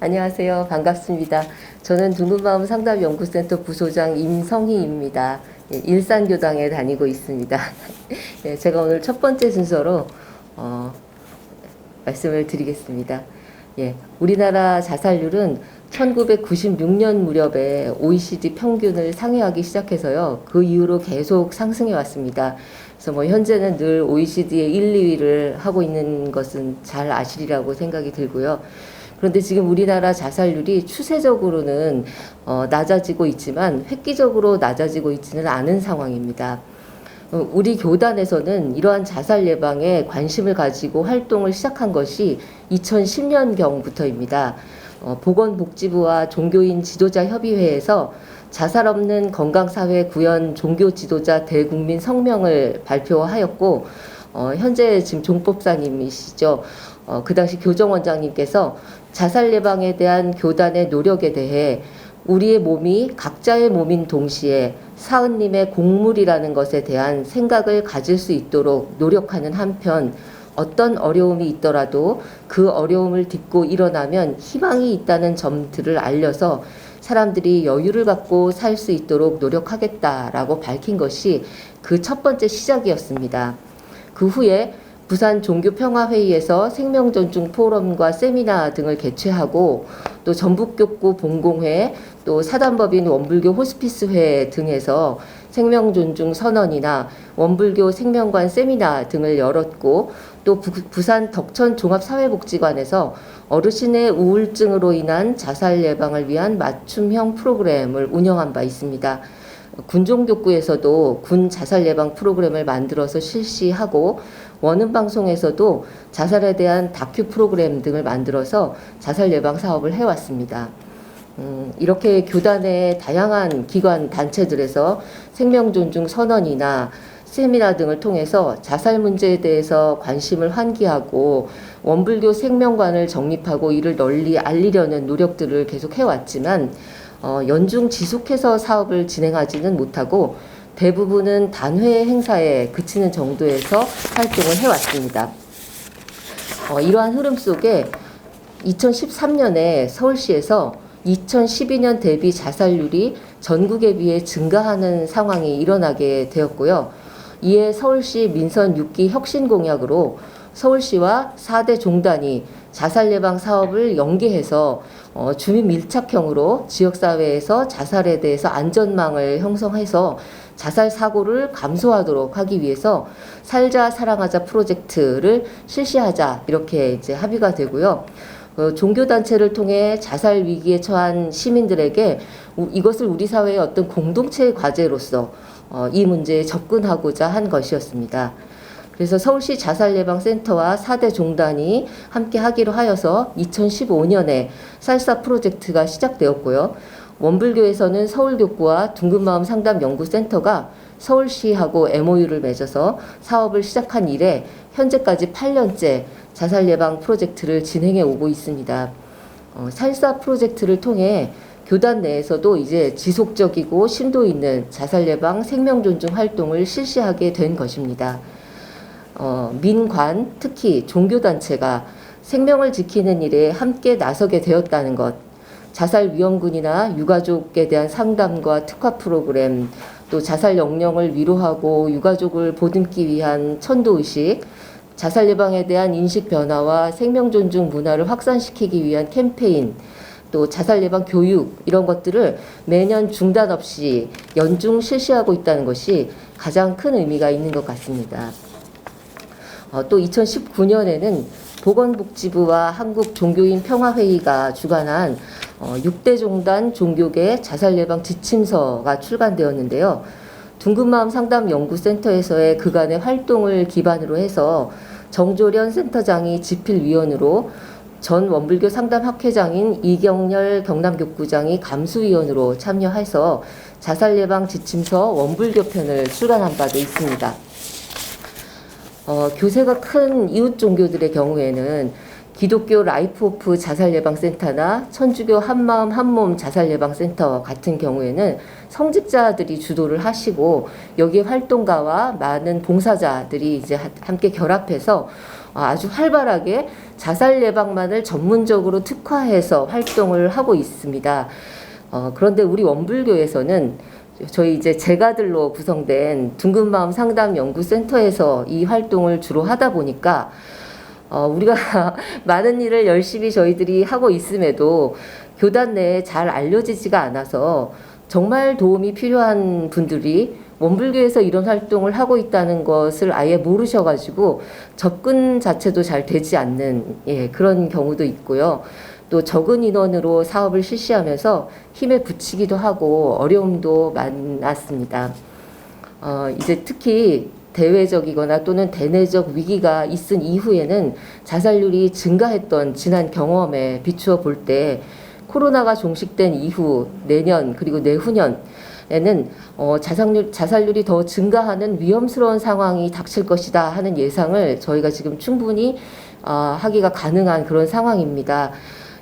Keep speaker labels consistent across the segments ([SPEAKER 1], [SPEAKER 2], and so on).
[SPEAKER 1] 안녕하세요. 반갑습니다. 저는 둥근마음 상담연구센터 부소장 임성희입니다. 예, 일산교당에 다니고 있습니다. 예, 제가 오늘 첫 번째 순서로 말씀을 드리겠습니다. 예, 우리나라 자살률은 1996년 무렵에 OECD 평균을 상회하기 시작해서요. 그 이후로 계속 상승해 왔습니다. 그래서 현재는 늘 OECD의 1, 2위를 하고 있는 것은 잘 아시리라고 생각이 들고요. 그런데 지금 우리나라 자살률이 추세적으로는 낮아지고 있지만 획기적으로 낮아지고 있지는 않은 상황입니다. 우리 교단에서는 이러한 자살 예방에 관심을 가지고 활동을 시작한 것이 2010년경부터입니다. 보건복지부와 종교인 지도자 협의회에서 자살 없는 건강사회 구현 종교 지도자 대국민 성명을 발표하였고, 현재 지금 종법사님이시죠. 그 당시 교정원장님께서 자살 예방에 대한 교단의 노력에 대해 우리의 몸이 각자의 몸인 동시에 사은님의 공물이라는 것에 대한 생각을 가질 수 있도록 노력하는 한편 어떤 어려움이 있더라도 그 어려움을 딛고 일어나면 희망이 있다는 점들을 알려서 사람들이 여유를 갖고 살 수 있도록 노력하겠다라고 밝힌 것이 그 첫 번째 시작이었습니다. 그 후에 부산 종교평화회의에서 생명존중 포럼과 세미나 등을 개최하고 또 전북교구 본공회 또 사단법인 원불교 호스피스회 등에서 생명존중 선언이나 원불교 생명관 세미나 등을 열었고 또 부산 덕천 종합사회복지관에서 어르신의 우울증으로 인한 자살 예방을 위한 맞춤형 프로그램을 운영한 바 있습니다. 군종교구에서도 군 자살 예방 프로그램을 만들어서 실시하고 원음방송에서도 자살에 대한 다큐 프로그램 등을 만들어서 자살 예방 사업을 해왔습니다. 이렇게 교단의 다양한 기관 단체들에서 생명존중 선언이나 세미나 등을 통해서 자살 문제에 대해서 관심을 환기하고 원불교 생명관을 정립하고 이를 널리 알리려는 노력들을 계속 해왔지만 연중 지속해서 사업을 진행하지는 못하고 대부분은 단회 행사에 그치는 정도에서 활동을 해왔습니다. 이러한 흐름 속에 2013년에 서울시에서 2012년 대비 자살률이 전국에 비해 증가하는 상황이 일어나게 되었고요. 이에 서울시 민선 6기 혁신공약으로 서울시와 4대 종단이 자살 예방 사업을 연계해서 주민 밀착형으로 지역사회에서 자살에 대해서 안전망을 형성해서 자살 사고를 감소하도록 하기 위해서 살자 사랑하자 프로젝트를 실시하자 이렇게 이제 합의가 되고요. 종교단체를 통해 자살 위기에 처한 시민들에게 이것을 우리 사회의 어떤 공동체의 과제로서 이 문제에 접근하고자 한 것이었습니다. 그래서 서울시 자살예방센터와 4대 종단이 함께 하기로 하여서 2015년에 살사 프로젝트가 시작되었고요. 원불교에서는 서울교구와 둥근마음 상담연구센터가 서울시하고 MOU를 맺어서 사업을 시작한 이래 현재까지 8년째 자살예방 프로젝트를 진행해 오고 있습니다. 살사 프로젝트를 통해 교단 내에서도 이제 지속적이고 심도 있는 자살예방 생명존중 활동을 실시하게 된 것입니다. 민관, 특히 종교단체가 생명을 지키는 일에 함께 나서게 되었다는 것, 자살위험군이나 유가족에 대한 상담과 특화 프로그램, 또 자살 영령을 위로하고 유가족을 보듬기 위한 천도의식, 자살 예방에 대한 인식 변화와 생명존중 문화를 확산시키기 위한 캠페인, 또 자살 예방 교육 이런 것들을 매년 중단 없이 연중 실시하고 있다는 것이 가장 큰 의미가 있는 것 같습니다. 또 2019년에는 보건복지부와 한국종교인평화회의가 주관한 6대 종단 종교계 자살예방 지침서가 출간되었는데요. 둥근마음 상담연구센터에서의 그간의 활동을 기반으로 해서 정조련 센터장이 집필위원으로 전 원불교 상담학회장인 이경렬 경남교구장이 감수위원으로 참여해서 자살예방 지침서 원불교 편을 출간한 바도 있습니다. 교세가 큰 이웃 종교들의 경우에는 기독교 라이프 오프 자살예방센터나 천주교 한마음 한몸 자살예방센터 같은 경우에는 성직자들이 주도를 하시고 여기에 활동가와 많은 봉사자들이 이제 함께 결합해서 아주 활발하게 자살 예방만을 전문적으로 특화해서 활동을 하고 있습니다. 그런데 우리 원불교에서는 저희 이제 제가들로 구성된 둥근마음 상담연구센터에서 이 활동을 주로 하다 보니까 우리가 많은 일을 열심히 저희들이 하고 있음에도 교단 내에 잘 알려지지가 않아서 정말 도움이 필요한 분들이 원불교에서 이런 활동을 하고 있다는 것을 아예 모르셔가지고 접근 자체도 잘 되지 않는 그런 경우도 있고요. 또 적은 인원으로 사업을 실시하면서 힘에 부치기도 하고 어려움도 많았습니다. 이제 특히 대외적이거나 또는 대내적 위기가 있은 이후에는 자살률이 증가했던 지난 경험에 비추어 볼 때 코로나가 종식된 이후 내년 그리고 내후년에는 자살률이 더 증가하는 위험스러운 상황이 닥칠 것이다 하는 예상을 저희가 지금 충분히 하기가 가능한 그런 상황입니다.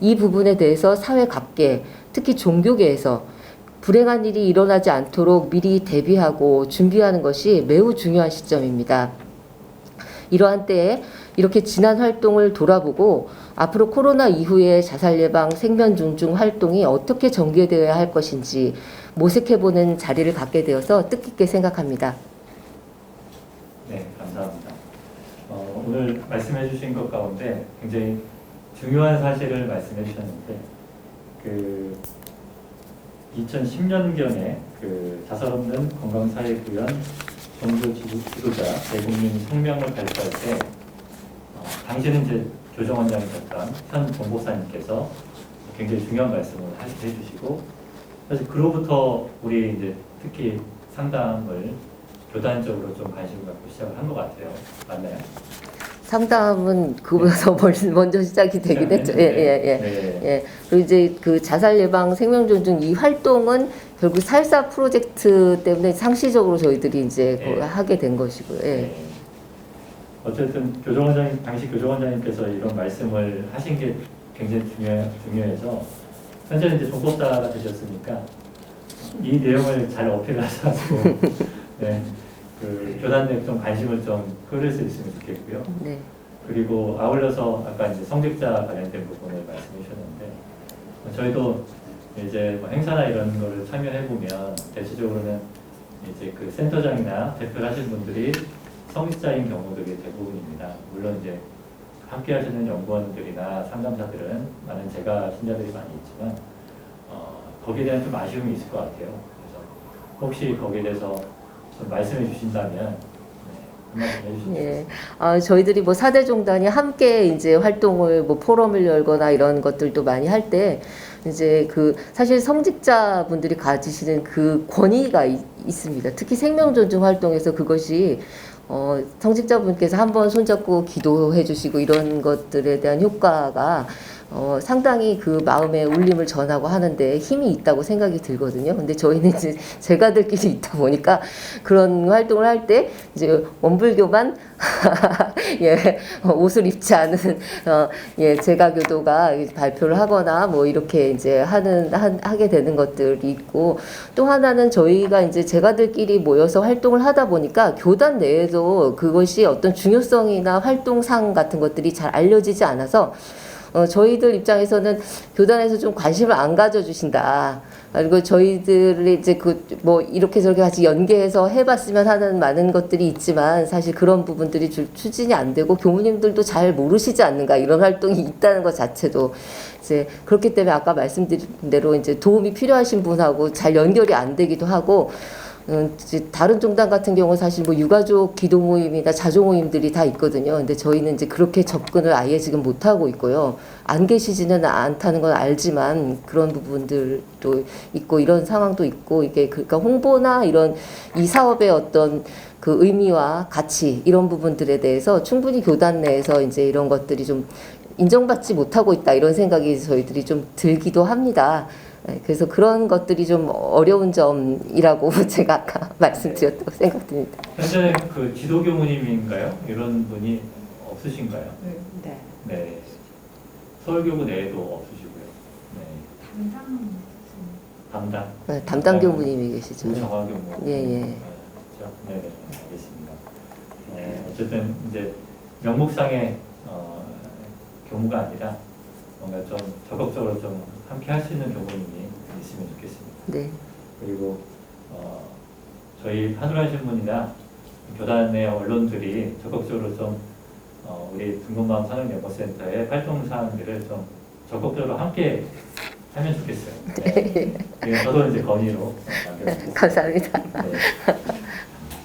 [SPEAKER 1] 이 부분에 대해서 사회 각계, 특히 종교계에서 불행한 일이 일어나지 않도록 미리 대비하고 준비하는 것이 매우 중요한 시점입니다. 이러한 때에 이렇게 지난 활동을 돌아보고 앞으로 코로나 이후에 자살 예방 생명 존중 활동이 어떻게 전개되어야 할 것인지 모색해보는 자리를 갖게 되어서 뜻깊게 생각합니다.
[SPEAKER 2] 네, 감사합니다. 오늘 말씀해 주신 것 가운데 굉장히 중요한 사실을 말씀해 주셨는데 2010년경에 자살 없는 건강사회 구현 종교 지도자 대국민 성명을 발표할 때 당시는 이제 교정원장이셨던 현 정보사님께서 굉장히 중요한 말씀을 해주시고 사실 그로부터 우리 이제 특히 상담을 교단적으로 좀 관심을 갖고 시작을 한 것 같아요. 맞나요?
[SPEAKER 1] 상담은 그보다 먼저 시작이 되긴 했죠. 예. 그리고 이제 그 자살 예방 생명 존중 이 활동은 결국 4.14 프로젝트 때문에 상시적으로 저희들이 이제 하게 된 것이고요. 예.
[SPEAKER 2] 어쨌든 당시 교정원장님께서 이런 말씀을 하신 게 굉장히 중요해서 현재는 이제 종법자가 되셨으니까 이 내용을 잘 어필하셔가지고 교단 내 좀 관심을 좀 끌을 수 있으면 좋겠고요.
[SPEAKER 1] 네.
[SPEAKER 2] 그리고 아울러서 아까 이제 성직자 관련된 부분을 말씀해 주셨는데 저희도 이제 행사나 이런 거를 참여해 보면 대체적으로는 이제 그 센터장이나 대표를 하시는 분들이 성직자인 경우들이 대부분입니다. 물론 이제 함께 하시는 연구원들이나 상담사들은 많은 제가 신자들이 많이 있지만 거기에 대한 좀 아쉬움이 있을 것 같아요. 그래서 혹시 거기에 대해서 좀 말씀해 주신다면 한 말씀 해주시죠.
[SPEAKER 1] 예. 저희들이 뭐 4대 종단이 함께 이제 활동을 뭐 포럼을 열거나 이런 것들도 많이 할 때 이제 그 사실 성직자분들이 가지시는 그 권위가 있습니다. 특히 생명 존중 활동에서 그것이 성직자분께서 한번 손잡고 기도해 주시고 이런 것들에 대한 효과가 상당히 그 마음의 울림을 전하고 하는데 힘이 있다고 생각이 들거든요. 근데 저희는 이제 제가들끼리 있다 보니까 그런 활동을 할 때 이제 원불교만 옷을 입지 않은 제가교도가 발표를 하거나 뭐 이렇게 이제 하게 되는 것들이 있고 또 하나는 저희가 이제 제가들끼리 모여서 활동을 하다 보니까 교단 내에도 그것이 어떤 중요성이나 활동상 같은 것들이 잘 알려지지 않아서 저희들 입장에서는 교단에서 좀 관심을 안 가져주신다. 그리고 저희들이 이제 뭐 이렇게 저렇게 같이 연계해서 해봤으면 하는 많은 것들이 있지만 사실 그런 부분들이 추진이 안 되고 교무님들도 잘 모르시지 않는가 이런 활동이 있다는 것 자체도 이제 그렇기 때문에 아까 말씀드린 대로 이제 도움이 필요하신 분하고 잘 연결이 안 되기도 하고 다른 종단 같은 경우 사실 뭐 유가족 기도 모임이나 자조 모임들이 다 있거든요. 근데 저희는 이제 그렇게 접근을 아예 지금 못 하고 있고요. 안 계시지는 않다는 건 알지만 그런 부분들도 있고 이런 상황도 있고 이게 그러니까 홍보나 이런 이 사업의 어떤 그 의미와 가치 이런 부분들에 대해서 충분히 교단 내에서 이제 이런 것들이 좀 인정받지 못하고 있다 이런 생각이 저희들이 좀 들기도 합니다. 그래서 그런 것들이 좀 어려운 점이라고 제가 아까 말씀드렸다고 생각됩니다.
[SPEAKER 2] 현재 그 지도교무님인가요? 이런 분이 없으신가요?
[SPEAKER 3] 네.
[SPEAKER 2] 네. 서울교구 내에도 없으시고요. 네. 담당.
[SPEAKER 1] 네, 담당 교무님이 계시죠.
[SPEAKER 2] 정화 교무.
[SPEAKER 1] 예.
[SPEAKER 2] 네, 알겠습니다. 어쨌든 이제 명목상의 교무가 아니라 뭔가 좀 적극적으로 좀 함께 할 수 있는 교무님이 있으면 좋겠습니다.
[SPEAKER 1] 네.
[SPEAKER 2] 그리고 저희 한우라 신문이나 교단의 언론들이 적극적으로 좀 우리 둥근마을 산업연구센터의 활동 사항들을 좀 적극적으로 함께 하면 좋겠어요. 네. 저도 이제 건의로 남겨드리겠습니다.
[SPEAKER 1] 감사합니다.
[SPEAKER 2] 네.